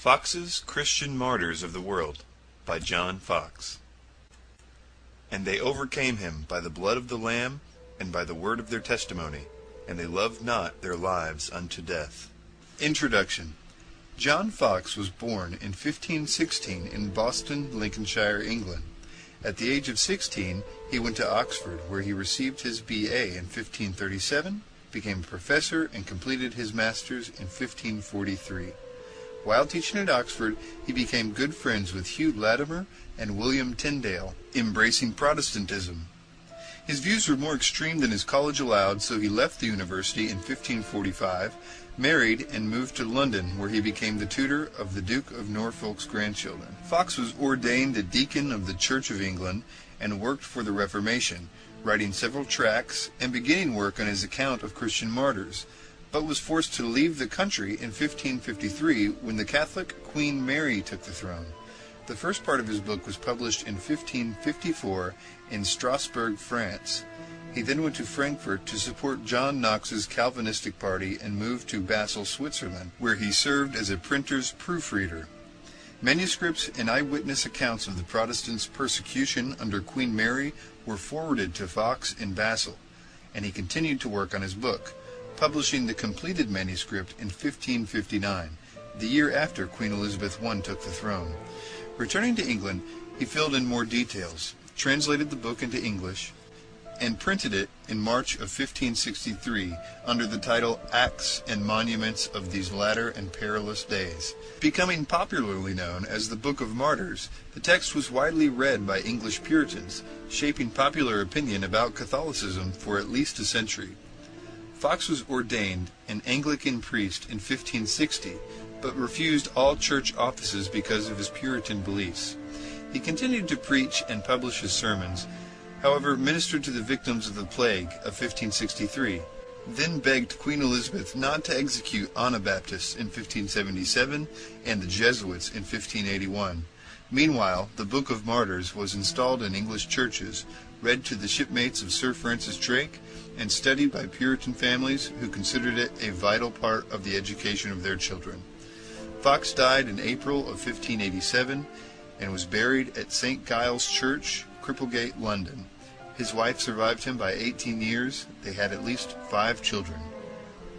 Fox's Christian Martyrs of the World by John Fox. And they overcame him by the blood of the Lamb, and by the word of their testimony, and they loved not their lives unto death. Introduction. John Fox was born in 1516 in Boston, Lincolnshire, England. At the age of 16, he went to Oxford, where he received his B.A. in 1537, became a professor, and completed his master's in 1543. While teaching at Oxford, he became good friends with Hugh Latimer and William Tyndale, embracing Protestantism. His views were more extreme than his college allowed, so he left the university in 1545, married, and moved to London, where he became the tutor of the Duke of Norfolk's grandchildren. Fox was ordained a deacon of the Church of England and worked for the Reformation, writing several tracts and beginning work on his account of Christian martyrs, but was forced to leave the country in 1553 when the Catholic Queen Mary took the throne. The first part of his book was published in 1554 in Strasbourg, France. He then went to Frankfurt to support John Knox's Calvinistic party and moved to Basel, Switzerland, where he served as a printer's proofreader. Manuscripts and eyewitness accounts of the Protestants' persecution under Queen Mary were forwarded to Fox in Basel, and he continued to work on his book, publishing the completed manuscript in 1559, the year after Queen Elizabeth I took the throne. Returning to England, he filled in more details, translated the book into English, and printed it in March of 1563 under the title Acts and Monuments of These Latter and Perilous Days. Becoming popularly known as the Book of Martyrs, the text was widely read by English Puritans, shaping popular opinion about Catholicism for at least a century. Fox was ordained an Anglican priest in 1560, but refused all church offices because of his Puritan beliefs. He continued to preach and publish his sermons, however ministered to the victims of the plague of 1563, then begged Queen Elizabeth not to execute Anabaptists in 1577 and the Jesuits in 1581. Meanwhile, the Book of Martyrs was installed in English churches, read to the shipmates of Sir Francis Drake, and studied by Puritan families who considered it a vital part of the education of their children. Fox died in April of 1587 and was buried at St. Giles Church, Cripplegate, London. His wife survived him by 18 years. They had at least 5 children.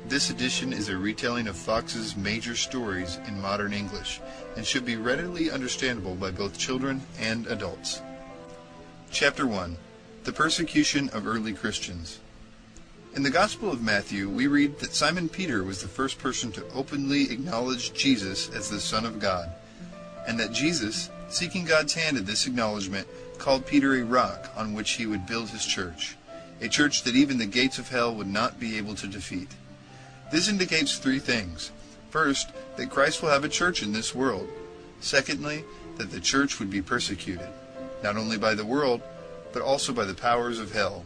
This edition is a retelling of Fox's major stories in modern English and should be readily understandable by both children and adults. Chapter 1. The Persecution of Early Christians. In the Gospel of Matthew, we read that Simon Peter was the first person to openly acknowledge Jesus as the Son of God, and that Jesus, seeking God's hand in this acknowledgement, called Peter a rock on which he would build his church, a church that even the gates of hell would not be able to defeat. This indicates 3 things. First, that Christ will have a church in this world. Secondly, that the church would be persecuted, not only by the world, but also by the powers of hell.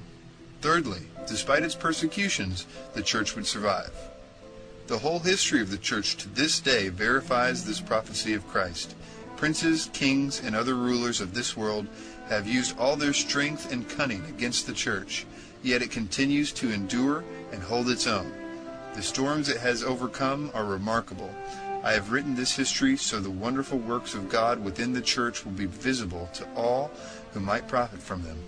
Thirdly, despite its persecutions, the church would survive. The whole history of the church to this day verifies this prophecy of Christ. Princes, kings, and other rulers of this world have used all their strength and cunning against the church, yet it continues to endure and hold its own. The storms it has overcome are remarkable. I have written this history so the wonderful works of God within the church will be visible to all who might profit from them.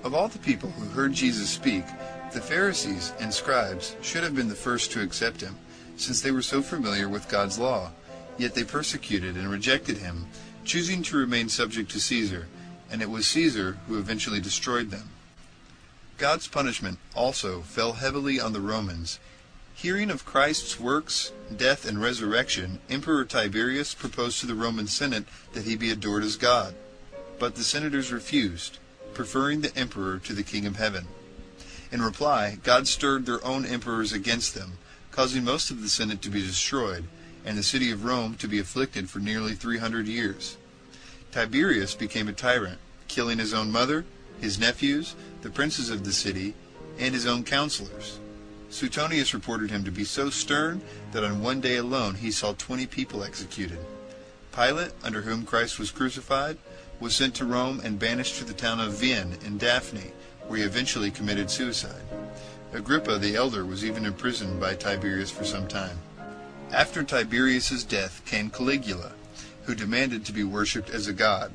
Of all the people who heard Jesus speak, the Pharisees and scribes should have been the first to accept him, since they were so familiar with God's law. Yet they persecuted and rejected him, choosing to remain subject to Caesar, and it was Caesar who eventually destroyed them. God's punishment also fell heavily on the Romans. Hearing of Christ's works, death, and resurrection, Emperor Tiberius proposed to the Roman Senate that he be adored as God. But the senators refused, preferring the emperor to the King of Heaven. In reply, God stirred their own emperors against them, causing most of the Senate to be destroyed, and the city of Rome to be afflicted for nearly 300 years. Tiberius became a tyrant, killing his own mother, his nephews, the princes of the city, and his own counselors. Suetonius reported him to be so stern that on one day alone he saw 20 people executed. Pilate, under whom Christ was crucified, was sent to Rome and banished to the town of Vienne in Daphne, where he eventually committed suicide. Agrippa the elder was even imprisoned by Tiberius for some time. After Tiberius's death came Caligula, who demanded to be worshipped as a god.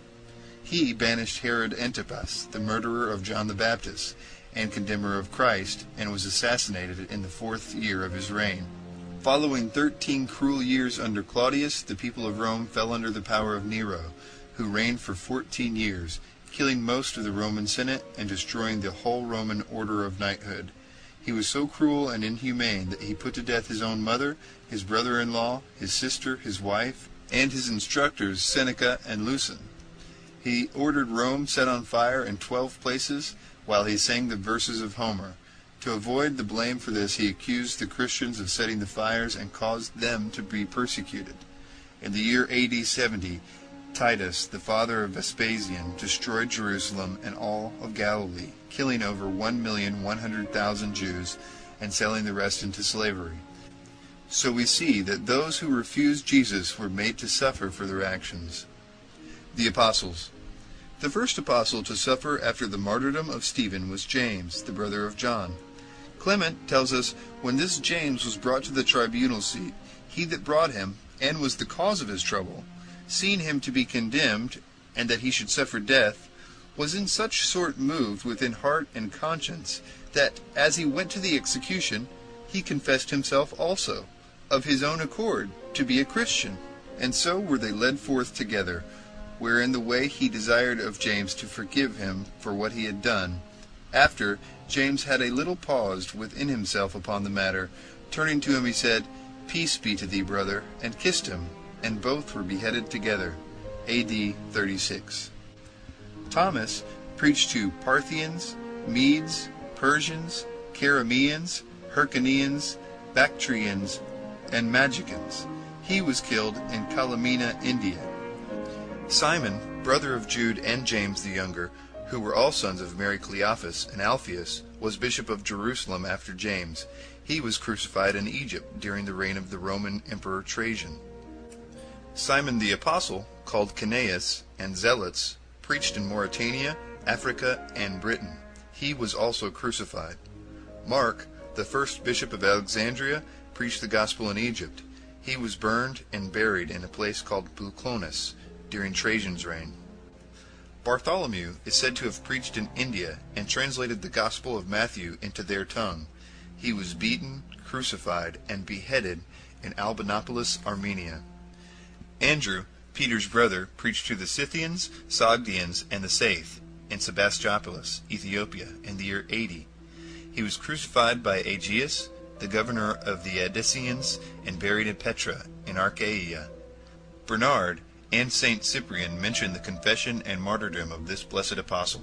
He banished Herod Antipas, the murderer of John the Baptist, and condemner of Christ, and was assassinated in the 4th year of his reign. Following 13 cruel years under Claudius, the people of Rome fell under the power of Nero, who reigned for 14 years, killing most of the Roman Senate and destroying the whole Roman order of knighthood. He was so cruel and inhumane that he put to death his own mother, his brother-in-law, his sister, his wife, and his instructors Seneca and Lucian. He ordered Rome set on fire in 12 places, while he sang the verses of Homer. To avoid the blame for this, he accused the Christians of setting the fires and caused them to be persecuted. In the year AD 70, Titus, the father of Vespasian, destroyed Jerusalem and all of Galilee, killing over 1,100,000 Jews and selling the rest into slavery. So we see that those who refused Jesus were made to suffer for their actions. The Apostles. The first apostle to suffer after the martyrdom of Stephen was James, the brother of John. Clement tells us, when this James was brought to the tribunal seat, he that brought him, and was the cause of his trouble, seeing him to be condemned, and that he should suffer death, was in such sort moved within heart and conscience, that, as he went to the execution, he confessed himself also, of his own accord, to be a Christian. And so were they led forth together, wherein the way he desired of James to forgive him for what he had done. After, James had a little paused within himself upon the matter. Turning to him he said, Peace be to thee, brother, and kissed him, and both were beheaded together. A.D. 36. Thomas preached to Parthians, Medes, Persians, Carameans, Hyrcanians, Bactrians, and Magicans. He was killed in Calamina, India. Simon, brother of Jude and James the younger, who were all sons of Mary Cleophas and Alphaeus, was bishop of Jerusalem after James. He was crucified in Egypt during the reign of the Roman Emperor Trajan. Simon the Apostle, called Canaeus, and Zealots, preached in Mauritania, Africa, and Britain. He was also crucified. Mark, the first bishop of Alexandria, preached the gospel in Egypt. He was burned and buried in a place called Buclonus during Trajan's reign. Bartholomew is said to have preached in India and translated the Gospel of Matthew into their tongue. He was beaten, crucified, and beheaded in Albanopolis, Armenia. Andrew, Peter's brother, preached to the Scythians, Sogdians, and the Saith in Sebastopolis, Ethiopia, in the year 80. He was crucified by Aegeus, the governor of the Edessians, and buried in Petra, in Achaia. Bernard and Saint Cyprian mention the confession and martyrdom of this blessed apostle.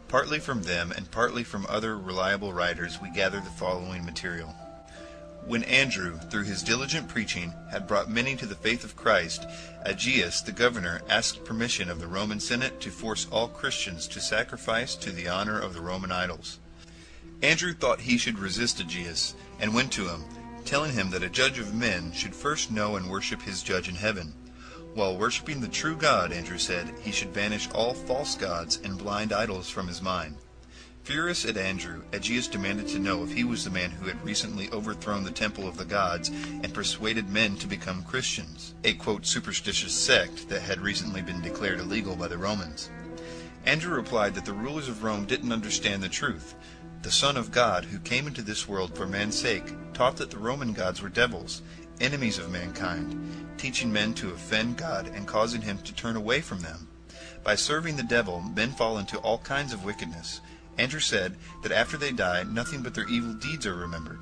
Partly from them and partly from other reliable writers we gather the following material. When Andrew, through his diligent preaching, had brought many to the faith of Christ, Aegeus the governor asked permission of the Roman Senate to force all Christians to sacrifice to the honor of the Roman idols. Andrew thought he should resist Aegeus, and went to him, telling him that a judge of men should first know and worship his judge in heaven. While worshiping the true God, Andrew said, he should banish all false gods and blind idols from his mind. Furious at Andrew, Aegeus demanded to know if he was the man who had recently overthrown the temple of the gods and persuaded men to become Christians, a quote, superstitious sect that had recently been declared illegal by the Romans. Andrew replied that the rulers of Rome didn't understand the truth. The Son of God, who came into this world for man's sake, taught that the Roman gods were devils, enemies of mankind, teaching men to offend God and causing him to turn away from them. By serving the devil, men fall into all kinds of wickedness. Andrew said that after they die, nothing but their evil deeds are remembered.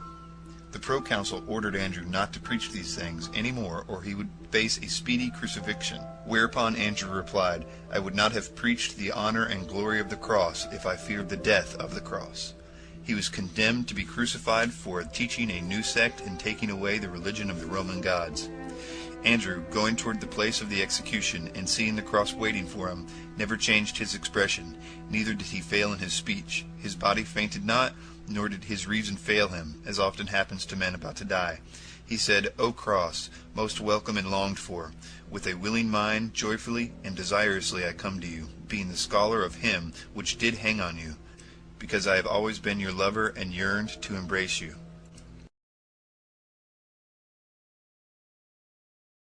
The proconsul ordered Andrew not to preach these things any more, or he would face a speedy crucifixion. Whereupon Andrew replied, I would not have preached the honor and glory of the cross if I feared the death of the cross. He was condemned to be crucified for teaching a new sect and taking away the religion of the Roman gods. Andrew, going toward the place of the execution and seeing the cross waiting for him, never changed his expression, neither did he fail in his speech. His body fainted not, nor did his reason fail him, as often happens to men about to die. He said, O cross, most welcome and longed for, with a willing mind, joyfully and desirously I come to you, being the scholar of him which did hang on you, because I have always been your lover and yearned to embrace you.